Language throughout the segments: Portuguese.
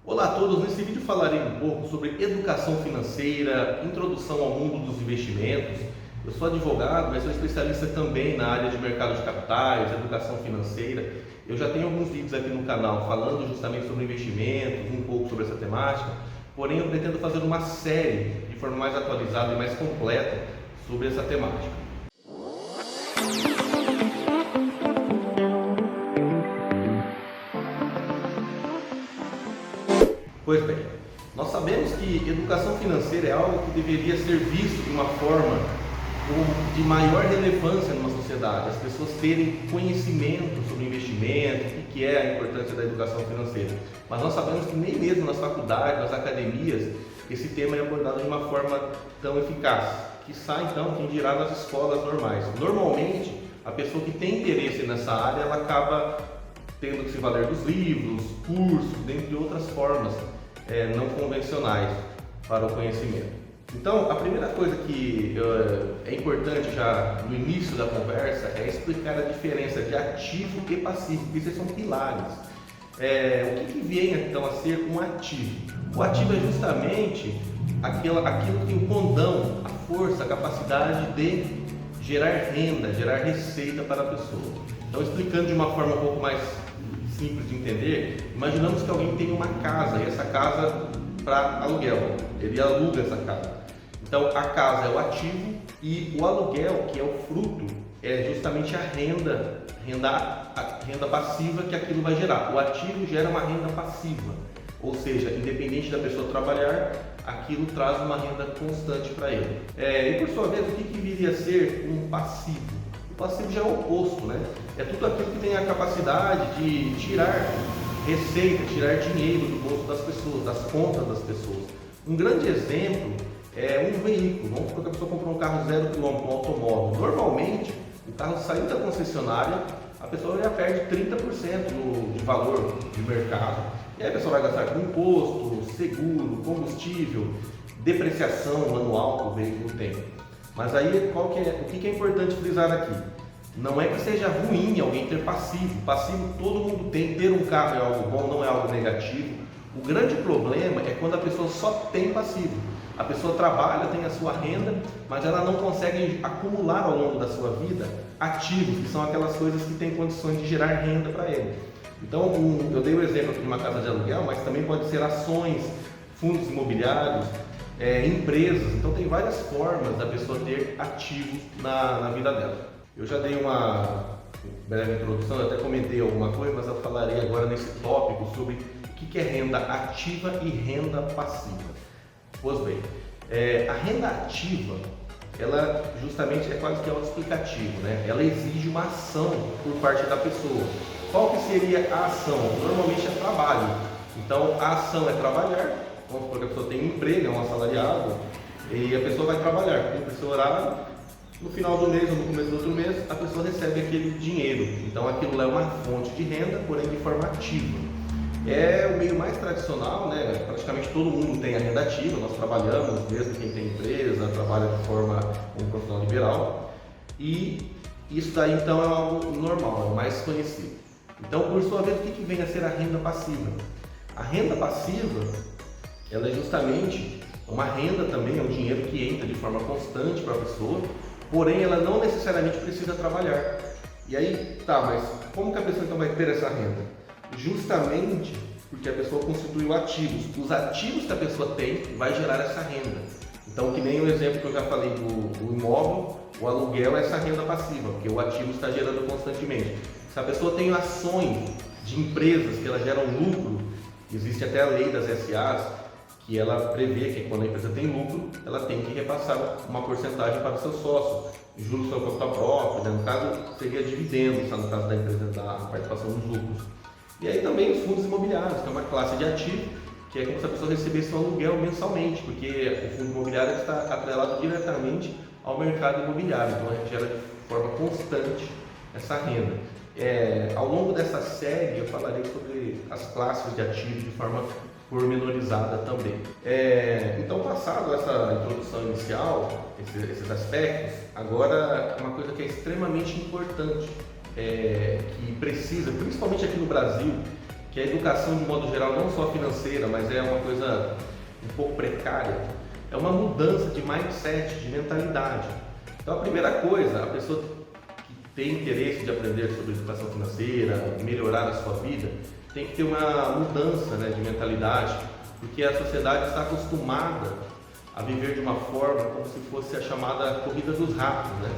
Olá a todos, nesse vídeo falarei um pouco sobre educação financeira, introdução ao mundo dos investimentos. Eu sou advogado, mas sou especialista também na área de mercado de capitais, educação financeira. Eu já tenho alguns vídeos aqui no canal falando justamente sobre investimentos, um pouco sobre essa temática, porém eu pretendo fazer uma série de forma mais atualizada e mais completa sobre essa temática. Pois bem, nós sabemos que educação financeira é algo que deveria ser visto de uma forma de maior relevância numa sociedade, as pessoas terem conhecimento sobre investimento, o que é a importância da educação financeira. Mas nós sabemos que nem mesmo nas faculdades, nas academias, esse tema é abordado de uma forma tão eficaz, quiçá então quem dirá nas escolas normais. Normalmente, a pessoa que tem interesse nessa área, ela acaba tendo que se valer dos livros, cursos, dentre outras formas não convencionais para o conhecimento. Então, a primeira coisa que é importante já no início da conversa é explicar a diferença de ativo e passivo, porque esses são pilares. O que vem então a ser um ativo? O ativo é justamente aquilo que tem o condão, a força, a capacidade de gerar renda, gerar receita para a pessoa. Então, explicando de uma forma um pouco mais simples de entender, imaginamos que alguém tem uma casa e essa casa para aluguel, ele aluga essa casa. Então a casa é o ativo e o aluguel, que é o fruto, é justamente a renda passiva que aquilo vai gerar. O ativo gera uma renda passiva, ou seja, independente da pessoa trabalhar, aquilo traz uma renda constante para ele. E por sua vez, o que viria a ser um passivo? O passivo já é o oposto, né? É tudo aquilo que tem a capacidade de tirar receita, tirar dinheiro do bolso das pessoas, das contas das pessoas. Um grande exemplo é um veículo. Vamos supor que a pessoa comprou um carro 0 km, um automóvel. Normalmente, o carro saindo da concessionária, a pessoa já perde 30% de valor de mercado. E aí a pessoa vai gastar com imposto, seguro, combustível, depreciação anual que o veículo tem. Mas aí o que é importante frisar aqui? Não é que seja ruim alguém ter passivo. Passivo todo mundo tem. Ter um carro é algo bom, não é algo negativo. O grande problema é quando a pessoa só tem passivo. A pessoa trabalha, tem a sua renda, mas ela não consegue acumular ao longo da sua vida ativos, que são aquelas coisas que têm condições de gerar renda para ele. Então, eu dei o exemplo aqui de uma casa de aluguel, mas também pode ser ações, fundos imobiliários, empresas. Então tem várias formas da pessoa ter ativos na vida dela. Eu já dei uma breve introdução, eu até comentei alguma coisa, mas eu falarei agora nesse tópico sobre o que é renda ativa e renda passiva. Pois bem, a renda ativa, ela justamente é quase que autoexplicativo, né? Ela exige uma ação por parte da pessoa. Qual que seria a ação? Normalmente é trabalho. Então a ação é trabalhar. Vamos supor que a pessoa tem um emprego, é um assalariado, e a pessoa vai trabalhar, cumpre seu horário, no final do mês ou no começo do outro mês, a pessoa recebe aquele dinheiro. Então aquilo é uma fonte de renda, porém de forma ativa. É o meio mais tradicional, né? Praticamente todo mundo tem a renda ativa, nós trabalhamos, mesmo quem tem empresa, trabalha de forma como profissional liberal, e isso daí então é algo normal, é o mais conhecido. Então, por sua vez, o que vem a ser a renda passiva? A renda passiva, ela é justamente uma renda também, é um dinheiro que entra de forma constante para a pessoa, porém ela não necessariamente precisa trabalhar. E aí, tá, mas como que a pessoa então vai ter essa renda? Justamente porque a pessoa constituiu ativos. Os ativos que a pessoa tem vai gerar essa renda. Então, que nem o exemplo que eu já falei do imóvel, o aluguel é essa renda passiva, porque o ativo está gerando constantemente. Se a pessoa tem ações de empresas que elas geram lucro, existe até a lei das SAs, que ela prevê que quando a empresa tem lucro, ela tem que repassar uma porcentagem para o seu sócio, juros sobre capital próprio, né? No caso seria dividendos, tá? No caso da empresa, da participação nos lucros. E aí também os fundos imobiliários, que é uma classe de ativo, que é como se a pessoa recebesse um aluguel mensalmente, porque o fundo imobiliário está atrelado diretamente ao mercado imobiliário, então a gente gera de forma constante essa renda. Ao longo dessa série eu falarei sobre as classes de ativos de forma pormenorizada também. Então, passado essa introdução inicial, esses aspectos, agora uma coisa que é extremamente importante, que precisa, principalmente aqui no Brasil, que a educação de modo geral, não só financeira, mas é uma coisa um pouco precária, é uma mudança de mindset, de mentalidade. Então a primeira coisa, a pessoa que tem interesse de aprender sobre educação financeira, melhorar a sua vida, tem que ter uma mudança, né, de mentalidade, porque a sociedade está acostumada a viver de uma forma como se fosse a chamada corrida dos ratos, né?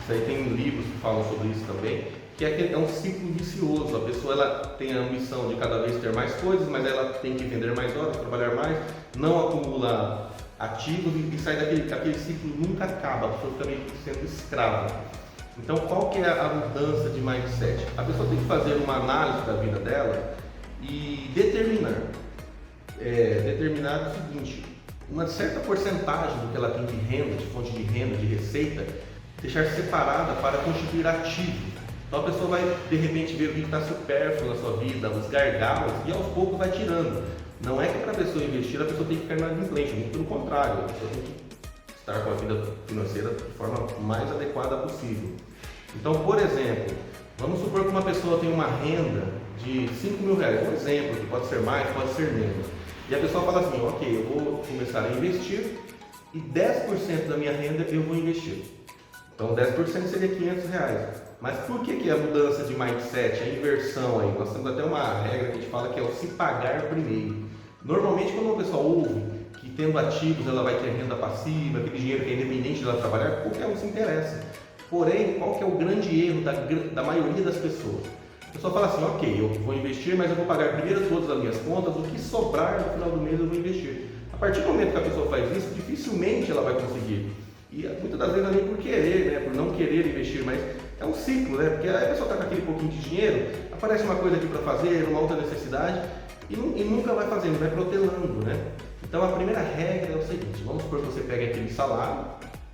Isso aí tem livros que falam sobre isso também, que é um ciclo vicioso. A pessoa ela tem a ambição de cada vez ter mais coisas, mas ela tem que vender mais horas, trabalhar mais, não acumula ativos e sai aquele ciclo nunca acaba, a pessoa fica meio que sendo escrava. Então, qual que é a mudança de mindset? A pessoa tem que fazer uma análise da vida dela e determinar o seguinte: uma certa porcentagem do que ela tem de renda, de fonte de renda, de receita, deixar separada para constituir ativo. Então a pessoa vai de repente ver o que está supérfluo na sua vida, os gargalos, e aos poucos vai tirando. Não é que para a pessoa investir, a pessoa tem que ficar inadimplente, muito pelo contrário, a pessoa tem que estar com a vida financeira de forma mais adequada possível. Então, por exemplo, vamos supor que uma pessoa tem uma renda de R$5.000, um exemplo, que pode ser mais, pode ser menos. E a pessoa fala assim, ok, eu vou começar a investir e 10% da minha renda eu vou investir. Então 10% seria R$500. Mas por que a mudança de mindset, a inversão aí? Nós temos até uma regra que a gente fala que é o se pagar primeiro. Normalmente quando uma pessoa ouve que tendo ativos ela vai ter renda passiva, aquele dinheiro que é independente de ela trabalhar, qualquer um se interessa. Porém, qual que é o grande erro da maioria das pessoas? A pessoa fala assim, ok, eu vou investir, mas eu vou pagar primeiro todas as minhas contas, o que sobrar no final do mês eu vou investir. A partir do momento que a pessoa faz isso, dificilmente ela vai conseguir. E muitas das vezes não é nem por querer, né? Por não querer investir, mas é um ciclo, né? Porque a pessoa está com aquele pouquinho de dinheiro, aparece uma coisa aqui para fazer, uma outra necessidade, e nunca vai fazendo, vai protelando, né? Então a primeira regra é o seguinte: vamos supor que você pega aquele salário,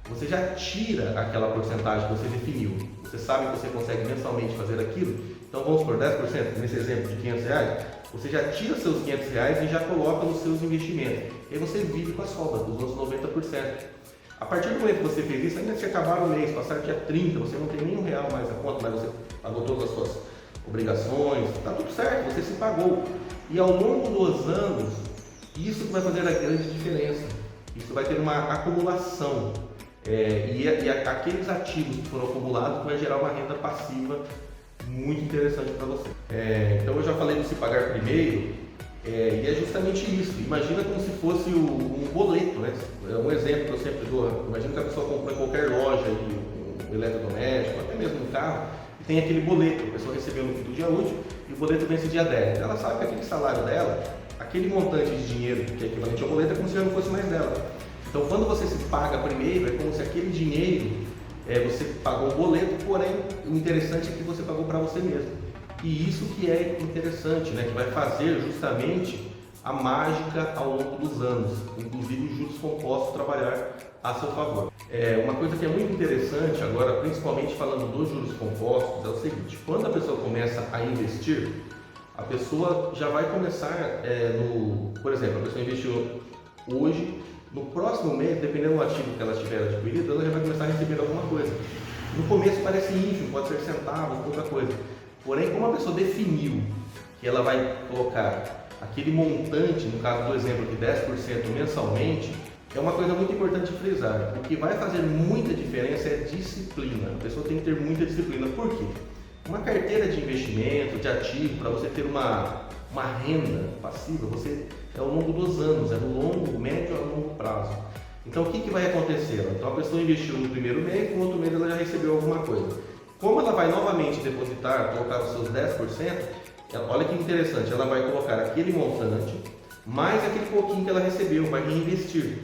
você já tira aquela porcentagem que você definiu, você sabe que você consegue mensalmente fazer aquilo, então vamos supor 10%, nesse exemplo de R$500, você já tira seus R$500 e já coloca nos seus investimentos, e aí você vive com a sobra, dos outros 90%. A partir do momento que você fez isso, ainda se acabar o mês, passar dia 30, você não tem nem R$1 mais na conta, mas você pagou todas as suas obrigações, está tudo certo, você se pagou. E ao longo dos anos, isso vai fazer a grande diferença. Isso vai ter uma acumulação. Aqueles ativos que foram acumulados vai gerar uma renda passiva muito interessante para você. Então eu já falei do se pagar primeiro, e é justamente isso. Imagina como se fosse um boleto, né? É um exemplo que eu sempre dou. Imagina que a pessoa compra em qualquer loja, um eletrodoméstico, até mesmo um carro, e tem aquele boleto. A pessoa recebeu no fim do dia útil e o boleto vence dia 10. Ela sabe que aquele salário dela, aquele montante de dinheiro que é equivalente ao boleto, é como se já não fosse mais dela. Então quando você se paga primeiro, é como se aquele dinheiro, você pagou o boleto, porém o interessante é que você pagou para você mesmo. E isso que é interessante, né? Que vai fazer justamente a mágica ao longo dos anos, inclusive os juros compostos trabalhar a seu favor. Uma coisa que é muito interessante agora, principalmente falando dos juros compostos, é o seguinte: quando a pessoa começa a investir, a pessoa já vai começar por exemplo, a pessoa investiu hoje, no próximo mês, dependendo do ativo que ela tiver adquirido, ela já vai começar a receber alguma coisa. No começo parece ínfimo, pode ser centavos, pouca coisa. Porém, como a pessoa definiu que ela vai colocar aquele montante, no caso do exemplo de 10% mensalmente, é uma coisa muito importante frisar. O que vai fazer muita diferença é disciplina. A pessoa tem que ter muita disciplina. Por quê? Uma carteira de investimento, de ativo, para você ter uma renda passiva, ao longo dos anos, no longo, médio a longo prazo. Então o que vai acontecer? Então a pessoa investiu no primeiro mês, no outro mês ela já recebeu alguma coisa. Como ela vai novamente depositar, colocar os seus 10%, olha que interessante, ela vai colocar aquele montante, mais aquele pouquinho que ela recebeu, vai reinvestir.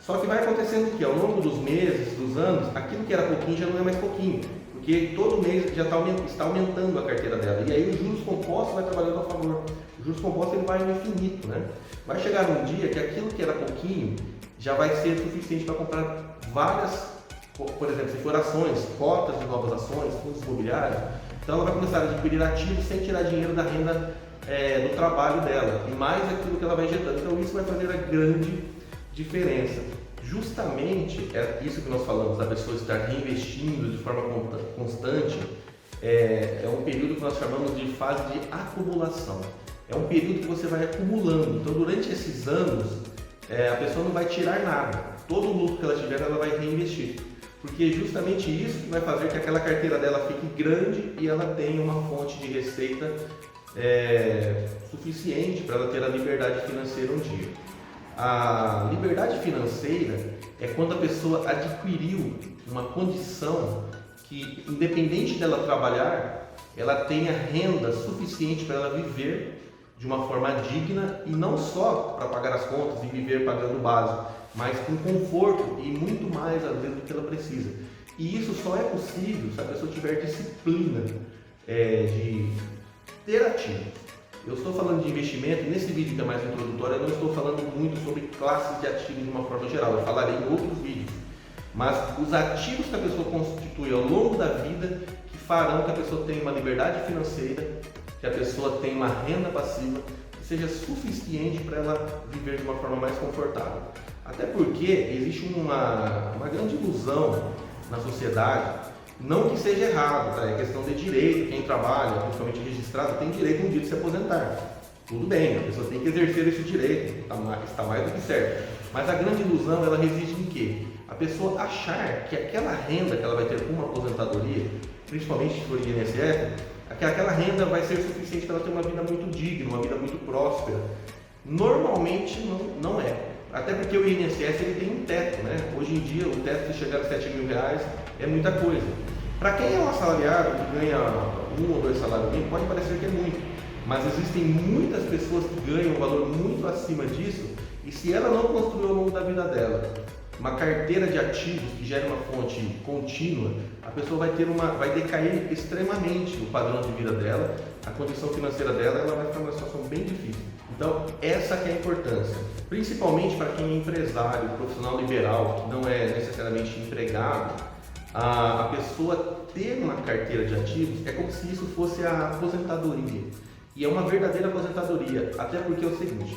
Só que vai acontecendo que ao longo dos meses, dos anos, aquilo que era pouquinho já não é mais pouquinho, porque todo mês já está aumentando a carteira dela. E aí os juros compostos vai trabalhando a favor. O juros compostos ele vai no infinito, né? Vai chegar um dia que aquilo que era pouquinho já vai ser suficiente para comprar várias, por exemplo, se for ações, cotas de novas ações, fundos imobiliários. Então ela vai começar a adquirir ativos sem tirar dinheiro da renda do trabalho dela, e mais aquilo que ela vai injetando. Então isso vai fazer a grande diferença. Justamente é isso que nós falamos, da pessoa estar reinvestindo de forma constante, é um período que nós chamamos de fase de acumulação. é um período que você vai acumulando. Então, durante esses anos, a pessoa não vai tirar nada. Todo o lucro que ela tiver, ela vai reinvestir. Porque é justamente isso que vai fazer que aquela carteira dela fique grande e ela tenha uma fonte de receita suficiente para ela ter a liberdade financeira um dia. A liberdade financeira é quando a pessoa adquiriu uma condição que, independente dela trabalhar, ela tenha renda suficiente para ela viver de uma forma digna e não só para pagar as contas e viver pagando o básico, mas com conforto e muito mais às vezes do que ela precisa. E isso só é possível se a pessoa tiver disciplina de ter ativos. Eu estou falando de investimento, nesse vídeo que é mais introdutório, eu não estou falando muito sobre classes de ativos de uma forma geral, eu falarei em outros vídeos. Mas os ativos que a pessoa constitui ao longo da vida que farão que a pessoa tenha uma liberdade financeira, que a pessoa tenha uma renda passiva, que seja suficiente para ela viver de uma forma mais confortável. Até porque existe uma grande ilusão na sociedade. Não que seja errado, tá? É questão de direito, quem trabalha, principalmente registrado, tem direito um dia de se aposentar. Tudo bem, a pessoa tem que exercer esse direito, está mais do que certo. Mas a grande ilusão, ela reside em quê? A pessoa achar que aquela renda que ela vai ter com uma aposentadoria, principalmente se for de INSS, que aquela renda vai ser suficiente para ela ter uma vida muito digna, uma vida muito próspera. Normalmente não é. Até porque o INSS ele tem um teto, né? Hoje em dia o teto de chegar a R$7.000 é muita coisa. Para quem é um assalariado que ganha 1 ou 2 salários mínimos, pode parecer que é muito, mas existem muitas pessoas que ganham um valor muito acima disso e se ela não construiu ao longo da vida dela uma carteira de ativos que gere uma fonte contínua, a pessoa vai decair extremamente o padrão de vida dela, a condição financeira dela, ela vai ficar numa situação bem difícil. Então, essa que é a importância, principalmente para quem é empresário, profissional liberal, que não é necessariamente empregado, a pessoa ter uma carteira de ativos é como se isso fosse a aposentadoria. E é uma verdadeira aposentadoria, até porque é o seguinte,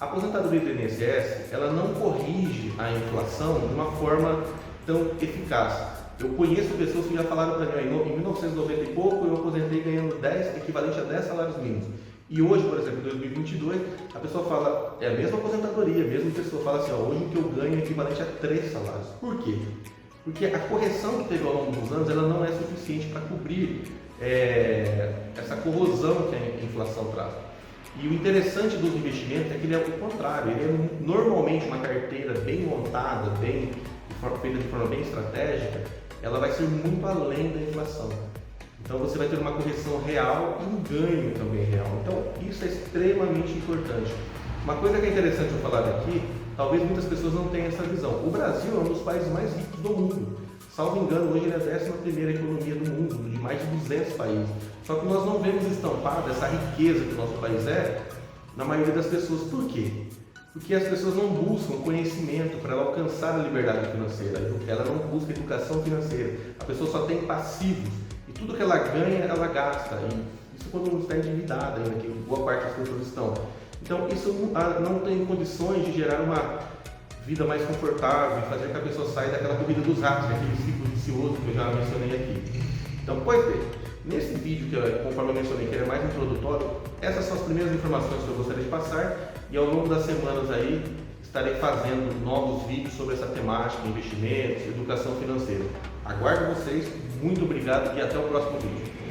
a aposentadoria do INSS, ela não corrige a inflação de uma forma tão eficaz. Eu conheço pessoas que já falaram para mim, em 1990 e pouco eu aposentei ganhando equivalente a 10 salários mínimos. E hoje, por exemplo, em 2022, a pessoa fala, é a mesma aposentadoria, a mesma pessoa fala assim, hoje o que eu ganho é equivalente a 3 salários. Por quê? Porque a correção que teve ao longo dos anos, ela não é suficiente para cobrir essa corrosão que a inflação traz. E o interessante dos investimentos é que ele é o contrário, ele é normalmente uma carteira bem montada, feita de forma bem estratégica, ela vai ser muito além da inflação. Então você vai ter uma correção real e um ganho também real. Então isso é extremamente importante. Uma coisa que é interessante eu falar aqui, talvez muitas pessoas não tenham essa visão. O Brasil é um dos países mais ricos do mundo. Salvo engano, hoje ele é a 11ª economia do mundo, de mais de 200 países. Só que nós não vemos estampado essa riqueza que o nosso país na maioria das pessoas. Por quê? Porque as pessoas não buscam conhecimento para ela alcançar a liberdade financeira. Ela não busca educação financeira. A pessoa só tem passivos. E tudo que ela ganha, ela gasta. E isso quando não está endividada ainda, que boa parte das pessoas estão. Então, isso não tem condições de gerar uma vida mais confortável e fazer que a pessoa saia daquela corrida dos ratos, daquele ciclo vicioso que eu já mencionei aqui. Então, pois bem, nesse vídeo, conforme eu mencionei, que é mais introdutório, essas são as primeiras informações que eu gostaria de passar e ao longo das semanas aí estarei fazendo novos vídeos sobre essa temática, investimentos, educação financeira. Aguardo vocês, muito obrigado e até o próximo vídeo.